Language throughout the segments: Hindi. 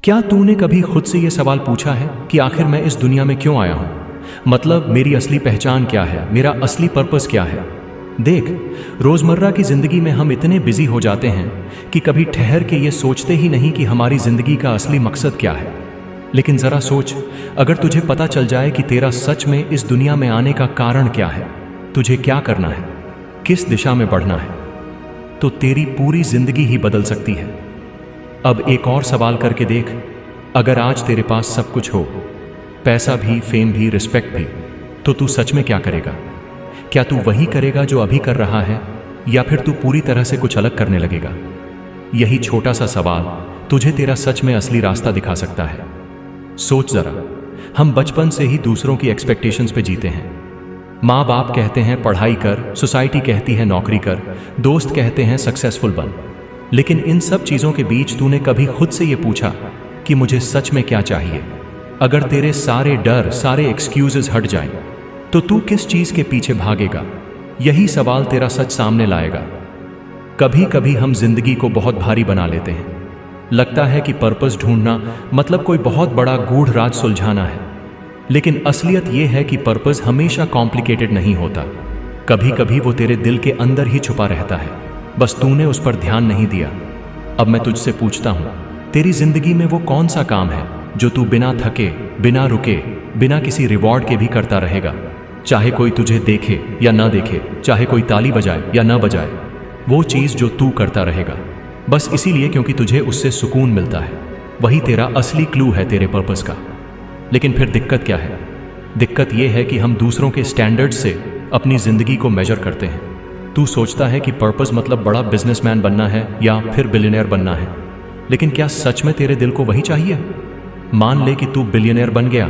क्या तूने कभी खुद से यह सवाल पूछा है कि आखिर मैं इस दुनिया में क्यों आया हूं? मतलब मेरी असली पहचान क्या है, मेरा असली पर्पस क्या है? देख, रोजमर्रा की जिंदगी में हम इतने बिजी हो जाते हैं कि कभी ठहर के ये सोचते ही नहीं कि हमारी जिंदगी का असली मकसद क्या है। लेकिन जरा सोच, अगर तुझे पता चल जाए कि तेरा सच में इस दुनिया में आने का कारण क्या है, तुझे क्या करना है, किस दिशा में बढ़ना है, तो तेरी पूरी जिंदगी ही बदल सकती है। अब एक और सवाल करके देख, अगर आज तेरे पास सब कुछ हो, पैसा भी, फेम भी, रिस्पेक्ट भी, तो तू सच में क्या करेगा? क्या तू वही करेगा जो अभी कर रहा है, या फिर तू पूरी तरह से कुछ अलग करने लगेगा? यही छोटा सा सवाल तुझे तेरा सच में असली रास्ता दिखा सकता है। सोच जरा, हम बचपन से ही दूसरों की एक्सपेक्टेशंस पे जीते हैं। माँ बाप कहते हैं पढ़ाई कर, सोसाइटी कहती है नौकरी कर, दोस्त कहते हैं सक्सेसफुल बन। लेकिन इन सब चीजों के बीच तूने कभी खुद से ये पूछा कि मुझे सच में क्या चाहिए? अगर तेरे सारे डर, सारे एक्सक्यूजेस हट जाएं, तो तू किस चीज के पीछे भागेगा? यही सवाल तेरा सच सामने लाएगा। कभी कभी हम जिंदगी को बहुत भारी बना लेते हैं। लगता है कि पर्पस ढूंढना मतलब कोई बहुत बड़ा गूढ़ राज सुलझाना है। लेकिन असलियत यह है कि पर्पस हमेशा कॉम्प्लिकेटेड नहीं होता। कभी कभी वो तेरे दिल के अंदर ही छुपा रहता है, बस तूने उस पर ध्यान नहीं दिया। अब मैं तुझसे पूछता हूं, तेरी जिंदगी में वो कौन सा काम है जो तू बिना थके, बिना रुके, बिना किसी रिवॉर्ड के भी करता रहेगा? चाहे कोई तुझे देखे या ना देखे, चाहे कोई ताली बजाए या ना बजाए, वो चीज जो तू करता रहेगा बस इसीलिए क्योंकि तुझे उससे सुकून मिलता है, वही तेरा असली क्लू है तेरे पर्पस का। लेकिन फिर दिक्कत क्या है? दिक्कत यह है कि हम दूसरों के स्टैंडर्ड्स से अपनी जिंदगी को मेजर करते हैं। तू सोचता है कि पर्पस मतलब बड़ा बिजनेसमैन बनना है या फिर बिलियनियर बनना है। लेकिन क्या सच में तेरे दिल को वही चाहिए? मान ले कि तू बिलियनियर बन गया,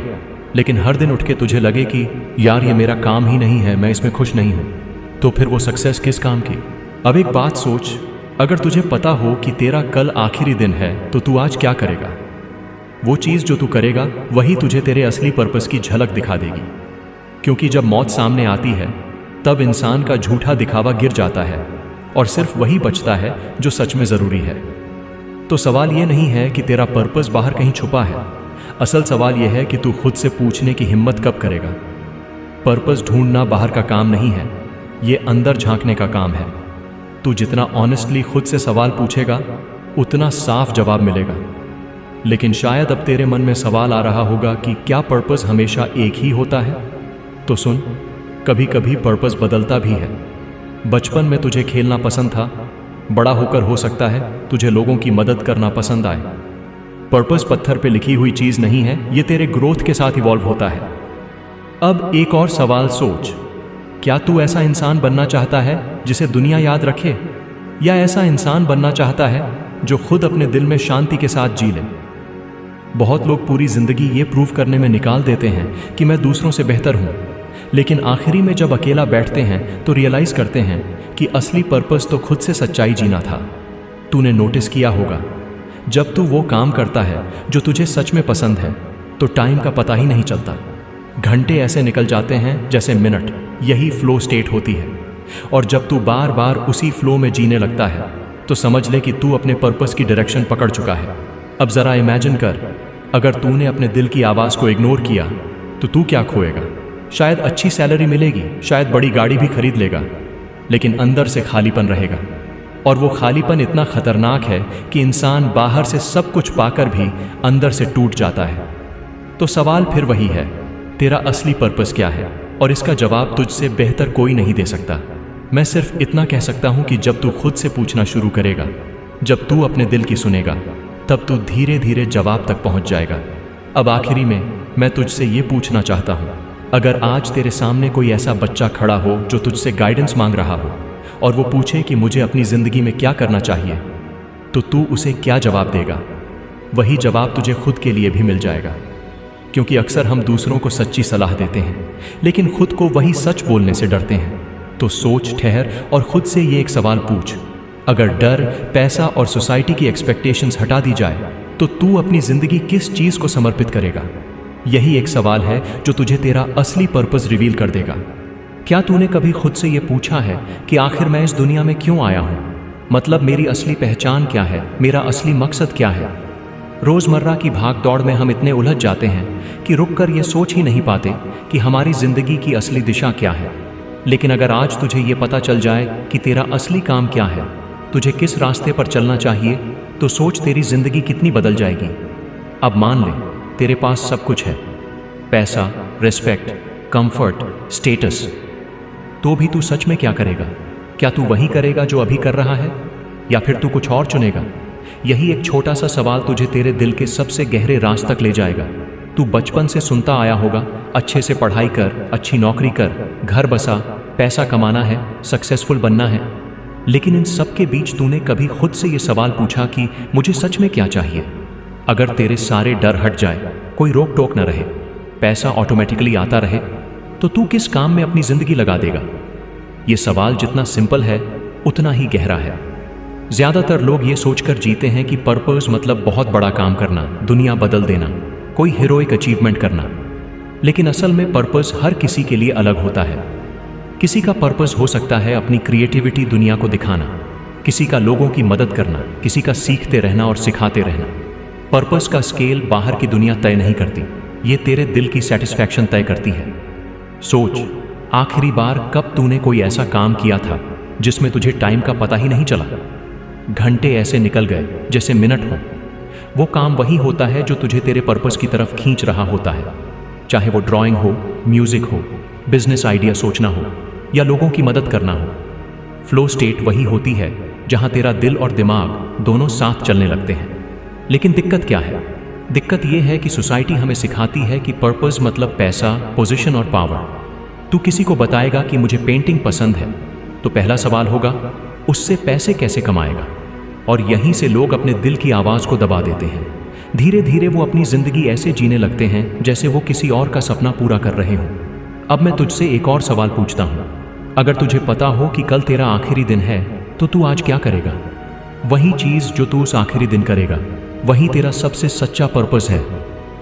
लेकिन हर दिन उठ के तुझे लगे कि यार ये मेरा काम ही नहीं है, मैं इसमें खुश नहीं हूं, तो फिर वो सक्सेस किस काम की? अब एक बात सोच, अगर तुझे पता हो कि तेरा कल आखिरी दिन है, तो तू आज क्या करेगा? वो चीज जो तू करेगा वही तुझे तेरे असली पर्पस की झलक दिखा देगी। क्योंकि जब मौत सामने आती है, तब इंसान का झूठा दिखावा गिर जाता है और सिर्फ वही बचता है जो सच में जरूरी है। तो सवाल यह नहीं है कि तेरा पर्पस बाहर कहीं छुपा है। असल सवाल यह है कि तू खुद से पूछने की हिम्मत कब करेगा। पर्पस ढूंढना बाहर का काम नहीं है, ये अंदर झांकने का काम है। तू जितना ऑनेस्टली खुद से सवाल पूछेगा, उतना साफ जवाब मिलेगा। लेकिन शायद अब तेरे मन में सवाल आ रहा होगा कि क्या पर्पस हमेशा एक ही होता है? तो सुन, कभी कभी पर्पस बदलता भी है। बचपन में तुझे खेलना पसंद था, बड़ा होकर हो सकता है तुझे लोगों की मदद करना पसंद आए। पर्पस पत्थर पे लिखी हुई चीज नहीं है, ये तेरे ग्रोथ के साथ इवॉल्व होता है। अब एक और सवाल सोच, क्या तू ऐसा इंसान बनना चाहता है जिसे दुनिया याद रखे, या ऐसा इंसान बनना चाहता है जो खुद अपने दिल में शांति के साथ जी ले? बहुत लोग पूरी जिंदगी ये प्रूव करने में निकाल देते हैं कि मैं दूसरों से बेहतर हूं, लेकिन आखिरी में जब अकेला बैठते हैं तो रियलाइज करते हैं कि असली पर्पस तो खुद से सच्चाई जीना था। तूने नोटिस किया होगा, जब तू वो काम करता है जो तुझे सच में पसंद है, तो टाइम का पता ही नहीं चलता। घंटे ऐसे निकल जाते हैं जैसे मिनट। यही फ्लो स्टेट होती है। और जब तू बार बार उसी फ्लो में जीने लगता है, तो समझ ले कि तू अपने पर्पस की डायरेक्शन पकड़ चुका है। अब जरा इमेजिन कर, अगर तूने अपने दिल की आवाज को इग्नोर किया, तो तू क्या खोएगा? शायद अच्छी सैलरी मिलेगी, शायद बड़ी गाड़ी भी खरीद लेगा, लेकिन अंदर से खालीपन रहेगा। और वो खालीपन इतना खतरनाक है कि इंसान बाहर से सब कुछ पाकर भी अंदर से टूट जाता है। तो सवाल फिर वही है, तेरा असली पर्पस क्या है? और इसका जवाब तुझसे बेहतर कोई नहीं दे सकता। मैं सिर्फ इतना कह सकता हूं कि जब तू खुद से पूछना शुरू करेगा, जब तू अपने दिल की सुनेगा, तब तू धीरे धीरे जवाब तक पहुंच जाएगा। अब आखिरी में मैं तुझसे ये पूछना चाहता हूं, अगर आज तेरे सामने कोई ऐसा बच्चा खड़ा हो जो तुझसे गाइडेंस मांग रहा हो, और वो पूछे कि मुझे अपनी जिंदगी में क्या करना चाहिए, तो तू उसे क्या जवाब देगा? वही जवाब तुझे खुद के लिए भी मिल जाएगा। क्योंकि अक्सर हम दूसरों को सच्ची सलाह देते हैं, लेकिन खुद को वही सच बोलने से डरते हैं। तो सोच, ठहर और खुद से ये एक सवाल पूछ, अगर डर, पैसा और सोसाइटी की एक्सपेक्टेशंस हटा दी जाए, तो तू अपनी जिंदगी किस चीज को समर्पित करेगा? यही एक सवाल है जो तुझे तेरा असली पर्पस रिवील कर देगा। क्या तूने कभी खुद से ये पूछा है कि आखिर मैं इस दुनिया में क्यों आया हूं? मतलब मेरी असली पहचान क्या है, मेरा असली मकसद क्या है? रोजमर्रा की भाग दौड़ में हम इतने उलझ जाते हैं कि रुककर ये सोच ही नहीं पाते कि हमारी जिंदगी की असली दिशा क्या है। लेकिन अगर आज तुझे ये पता चल जाए कि तेरा असली काम क्या है, तुझे किस रास्ते पर चलना चाहिए, तो सोच तेरी जिंदगी कितनी बदल जाएगी। अब मान ले तेरे पास सब कुछ है, पैसा, रिस्पेक्ट, कंफर्ट, स्टेटस, तो भी तू सच में क्या करेगा? क्या तू वही करेगा जो अभी कर रहा है, या फिर तू कुछ और चुनेगा? यही एक छोटा सा सवाल तुझे तेरे दिल के सबसे गहरे राज तक ले जाएगा। तू बचपन से सुनता आया होगा, अच्छे से पढ़ाई कर, अच्छी नौकरी कर, घर बसा, पैसा कमाना है, सक्सेसफुल बनना है। लेकिन इन सब के बीच तूने कभी खुद से ये सवाल पूछा कि मुझे सच में क्या चाहिए? अगर तेरे सारे डर हट जाए, कोई रोक टोक न रहे, पैसा ऑटोमेटिकली आता रहे, तो तू किस काम में अपनी जिंदगी लगा देगा? ये सवाल जितना सिंपल है उतना ही गहरा है। ज्यादातर लोग ये सोचकर जीते हैं कि पर्पस मतलब बहुत बड़ा काम करना, दुनिया बदल देना, कोई हीरोइक अचीवमेंट करना। लेकिन असल में पर्पस हर किसी के लिए अलग होता है। किसी का पर्पस हो सकता है अपनी क्रिएटिविटी दुनिया को दिखाना, किसी का लोगों की मदद करना, किसी का सीखते रहना और सिखाते रहना। पर्पस का स्केल बाहर की दुनिया तय नहीं करती, ये तेरे दिल की सेटिस्फैक्शन तय करती है। सोच, आखिरी बार कब तूने कोई ऐसा काम किया था जिसमें तुझे टाइम का पता ही नहीं चला? घंटे ऐसे निकल गए जैसे मिनट हो। वो काम वही होता है जो तुझे तेरे पर्पस की तरफ खींच रहा होता है, चाहे वो ड्राइंग हो, म्यूजिक हो, बिजनेस आइडिया सोचना हो या लोगों की मदद करना हो। फ्लो स्टेट वही होती है जहां तेरा दिल और दिमाग दोनों साथ चलने लगते हैं। लेकिन दिक्कत क्या है? दिक्कत यह है कि सोसाइटी हमें सिखाती है कि पर्पस मतलब पैसा, पोजीशन और पावर। तू किसी को बताएगा कि मुझे पेंटिंग पसंद है, तो पहला सवाल होगा उससे पैसे कैसे कमाएगा? और यहीं से लोग अपने दिल की आवाज को दबा देते हैं। धीरे धीरे वो अपनी जिंदगी ऐसे जीने लगते हैं जैसे वो किसी और का सपना पूरा कर रहे हों। अब मैं तुझसे एक और सवाल पूछता हूँ, अगर तुझे पता हो कि कल तेरा आखिरी दिन है, तो तू आज क्या करेगा? वही चीज जो तू उस आखिरी दिन करेगा, वही तेरा सबसे सच्चा पर्पस है।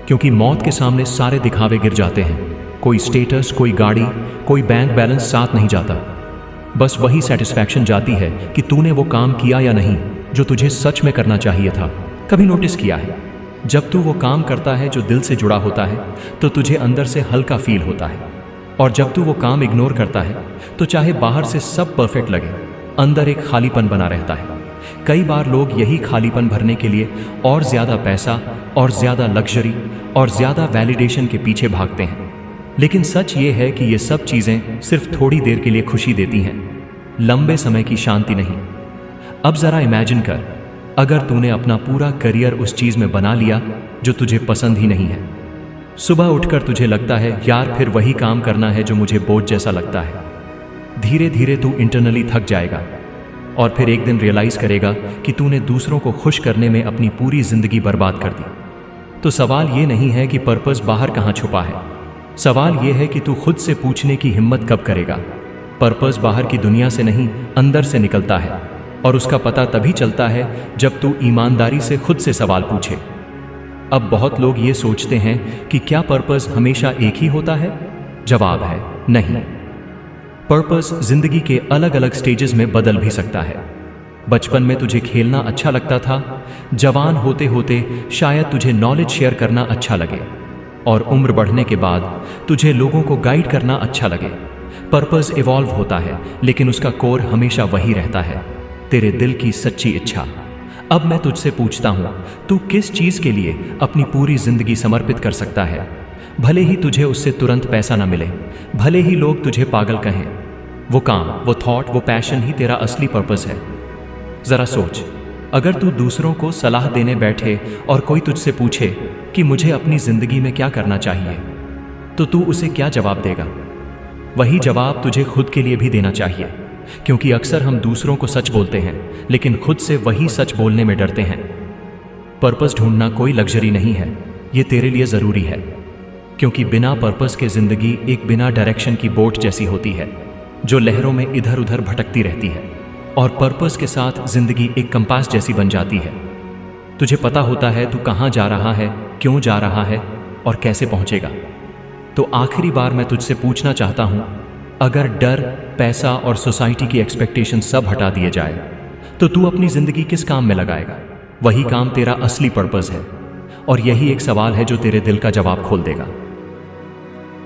क्योंकि मौत के सामने सारे दिखावे गिर जाते हैं, कोई स्टेटस, कोई गाड़ी, कोई बैंक बैलेंस साथ नहीं जाता। बस वही सेटिस्फैक्शन जाती है कि तूने वो काम किया या नहीं जो तुझे सच में करना चाहिए था। कभी नोटिस किया है, जब तू वो काम करता है जो दिल से जुड़ा होता है, तो तुझे अंदर से हल्का फील होता है। और जब तू वो काम इग्नोर करता है, तो चाहे बाहर से सब परफेक्ट लगे, अंदर एक खालीपन बना रहता है। कई बार लोग यही खालीपन भरने के लिए और ज्यादा पैसा और ज्यादा लग्जरी और ज्यादा वैलिडेशन के पीछे भागते हैं। लेकिन सच ये है कि ये सब चीजें सिर्फ थोड़ी देर के लिए खुशी देती हैं, लंबे समय की शांति नहीं। अब जरा इमेजिन कर, अगर तूने अपना पूरा करियर उस चीज में बना लिया जो तुझे पसंद ही नहीं है। सुबह उठकर तुझे लगता है यार फिर वही काम करना है जो मुझे बोझ जैसा लगता है। धीरे धीरे तू इंटरनली थक जाएगा और फिर एक दिन रियलाइज करेगा कि तूने दूसरों को खुश करने में अपनी पूरी जिंदगी बर्बाद कर दी। तो सवाल ये नहीं है कि पर्पस बाहर कहाँ छुपा है, सवाल ये है कि तू खुद से पूछने की हिम्मत कब करेगा। पर्पस बाहर की दुनिया से नहीं, अंदर से निकलता है, और उसका पता तभी चलता है जब तू ईमानदारी से खुद से सवाल पूछे। अब बहुत लोग ये सोचते हैं कि क्या पर्पस हमेशा एक ही होता है? जवाब है नहीं। पर्पस जिंदगी के अलग अलग स्टेजेस में बदल भी सकता है। बचपन में तुझे खेलना अच्छा लगता था, जवान होते होते शायद तुझे नॉलेज शेयर करना अच्छा लगे, और उम्र बढ़ने के बाद तुझे लोगों को गाइड करना अच्छा लगे। पर्पस इवॉल्व होता है, लेकिन उसका कोर हमेशा वही रहता है, तेरे दिल की सच्ची इच्छा। अब मैं तुझसे पूछता हूं, तू किस चीज के लिए अपनी पूरी जिंदगी समर्पित कर सकता है? भले ही तुझे उससे तुरंत पैसा ना मिले, भले ही लोग तुझे पागल कहें, वो काम, वो थॉट, वो पैशन ही तेरा असली पर्पस है। जरा सोच, अगर तू दूसरों को सलाह देने बैठे और कोई तुझसे पूछे कि मुझे अपनी जिंदगी में क्या करना चाहिए, तो तू उसे क्या जवाब देगा? वही जवाब तुझे खुद के लिए भी देना चाहिए, क्योंकि अक्सर हम दूसरों को सच बोलते हैं लेकिन खुद से वही सच बोलने में डरते हैं। पर्पस ढूंढना कोई लग्जरी नहीं है, ये तेरे लिए जरूरी है, क्योंकि बिना पर्पस के जिंदगी एक बिना डायरेक्शन की बोट जैसी होती है जो लहरों में इधर उधर भटकती रहती है, और पर्पस के साथ जिंदगी एक कंपास जैसी बन जाती है। तुझे पता होता है तू कहाँ जा रहा है, क्यों जा रहा है और कैसे पहुंचेगा। तो आखिरी बार मैं तुझसे पूछना चाहता हूं, अगर डर, पैसा और सोसाइटी की एक्सपेक्टेशन सब हटा दिए जाए, तो तू अपनी जिंदगी किस काम में लगाएगा? वही काम तेरा असली पर्पस है। और यही एक सवाल है जो तेरे दिल का जवाब खोल देगा।